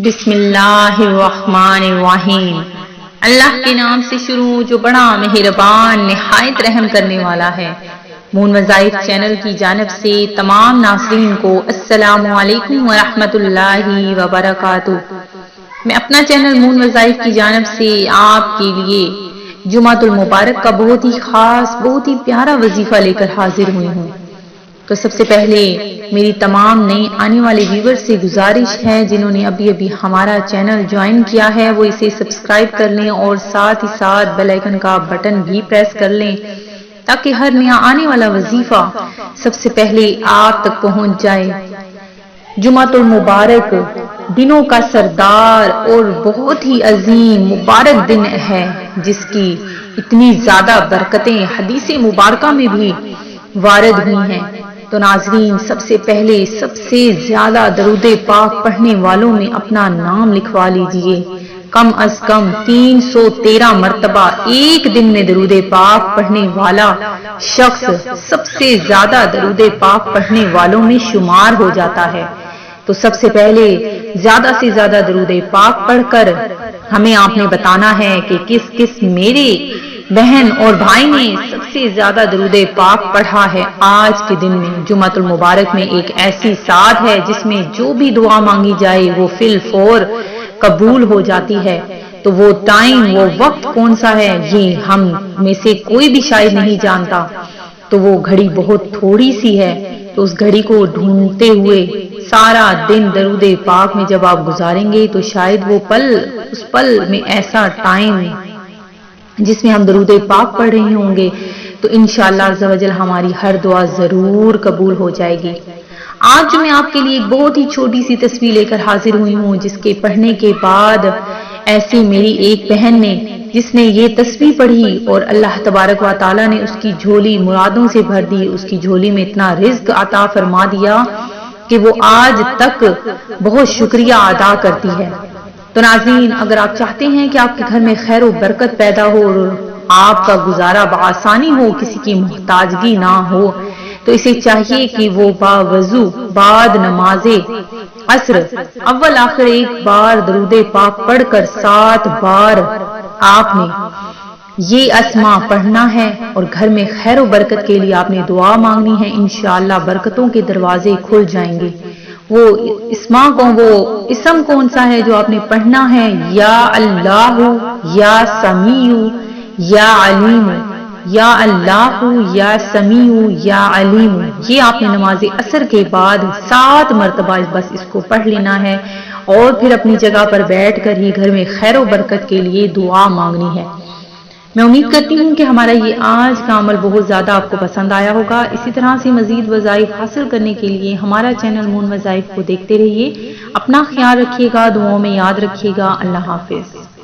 بسم اللہ الرحمن الرحیم۔ اللہ کے نام سے شروع جو بڑا مہربان نہایت رحم کرنے والا ہے۔ مون وظائف چینل کی جانب سے تمام ناظرین کو السلام علیکم ورحمۃ اللہ وبرکاتہ۔ میں اپنا چینل مون وظائف کی جانب سے آپ کے لیے جمعۃ المبارک کا بہت ہی خاص بہت ہی پیارا وظیفہ لے کر حاضر ہوئی ہوں۔ تو سب سے پہلے میری تمام نئے آنے والے ویور سے گزارش ہے جنہوں نے ابھی ہمارا چینل جوائن کیا ہے وہ اسے سبسکرائب کر لیں اور ساتھ ہی ساتھ بیل آئیکن کا بٹن بھی پریس کر لیں تاکہ ہر نیا آنے والا وظیفہ سب سے پہلے آپ تک پہنچ جائے۔ جمعۃ المبارک دنوں کا سردار اور بہت ہی عظیم مبارک دن ہے جس کی اتنی زیادہ برکتیں حدیث مبارکہ میں بھی وارد ہوئی ہیں۔ تو ناظرین سب سے پہلے سب سے زیادہ درود پاک پڑھنے والوں میں اپنا نام لکھوا لیجئے۔ کم از کم 313 مرتبہ ایک دن میں درود پاک پڑھنے والا شخص سب سے زیادہ درود پاک پڑھنے والوں میں شمار ہو جاتا ہے۔ تو سب سے پہلے زیادہ سے زیادہ درود پاک پڑھ کر ہمیں آپ نے بتانا ہے کہ کس کس میرے بہن اور بھائی نے سب سے زیادہ درود پاک پڑھا ہے آج کے دن میں۔ جمعۃ المبارک میں ایک ایسی ساتھ ہے جس میں جو بھی دعا مانگی جائے وہ فی الفور قبول ہو جاتی ہے۔ تو وہ ٹائم وہ وقت کون سا ہے یہ ہم میں سے کوئی بھی شاید نہیں جانتا۔ تو وہ گھڑی بہت تھوڑی سی ہے تو اس گھڑی کو ڈھونڈتے ہوئے سارا دن درود پاک میں جب آپ گزاریں گے تو شاید وہ اس پل میں ایسا ٹائم جس میں ہم درود پاک پڑھ رہے ہوں گے تو انشاءاللہ عز و جل ہماری ہر دعا ضرور قبول ہو جائے گی۔ آج جو میں آپ کے لیے ایک بہت ہی چھوٹی سی تصویر لے کر حاضر ہوئی ہوں جس کے پڑھنے کے بعد ایسی میری ایک بہن نے جس نے یہ تصویر پڑھی اور اللہ تبارک و تعالی نے اس کی جھولی مرادوں سے بھر دی، اس کی جھولی میں اتنا رزق عطا فرما دیا کہ وہ آج تک بہت شکریہ ادا کرتی ہے۔ تو ناظرین اگر آپ چاہتے ہیں کہ آپ کے گھر میں خیر و برکت پیدا ہو اور آپ کا گزارا بآسانی ہو، کسی کی محتاجگی نہ ہو، تو اسے چاہیے کہ وہ باوضو بعد نماز عصر اول آخر ایک بار درود پاک پڑھ کر 7 بار آپ نے یہ اسماء پڑھنا ہے اور گھر میں خیر و برکت کے لیے آپ نے دعا مانگنی ہے۔ انشاءاللہ برکتوں کے دروازے کھل جائیں گے۔ وہ اسم کون سا ہے جو آپ نے پڑھنا ہے؟ یا اللہ یا سمیع یا علیم، یا اللہ یا سمیع یا علیم، یہ آپ نے نماز عصر کے بعد 7 مرتبہ بس اس کو پڑھ لینا ہے اور پھر اپنی جگہ پر بیٹھ کر ہی گھر میں خیر و برکت کے لیے دعا مانگنی ہے۔ میں امید کرتی ہوں کہ ہمارا یہ آج کا عمل بہت زیادہ آپ کو پسند آیا ہوگا۔ اسی طرح سے مزید وظائف حاصل کرنے کے لیے ہمارا چینل مون وظائف کو دیکھتے رہیے۔ اپنا خیال رکھیے گا، دعاؤں میں یاد رکھیے گا۔ اللہ حافظ۔